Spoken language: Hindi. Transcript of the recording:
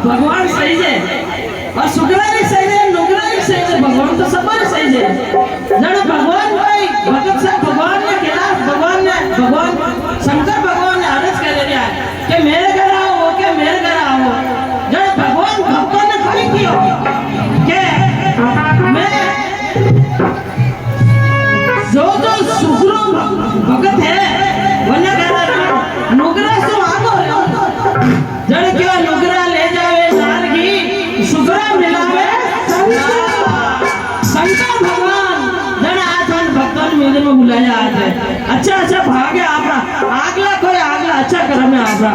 भगवान सही है और शुक्रानी सही है नुकरानी सही है भगवान तो सब सही है जड़ भगवान भाई भगत साहब भगवान ने खिलाफ भगवान शंकर भगवान ने आदेश कर दिया कि मेरे घर आओ के मेरे घर आओ जड़ भगवान भक्तों ने खड़ी की कि मैं जो शुक्र भगत है वने कह रहा नुकरा से आगो जड़ क्यों नुकरा ले जावे लाल की शुक्रा मिलावे शंकर भगवान जड़ आज भक्तों मेरे में बुलाया आज अच्छा भागे आपरा आगला कोई आगला अच्छा कर्म है आपरा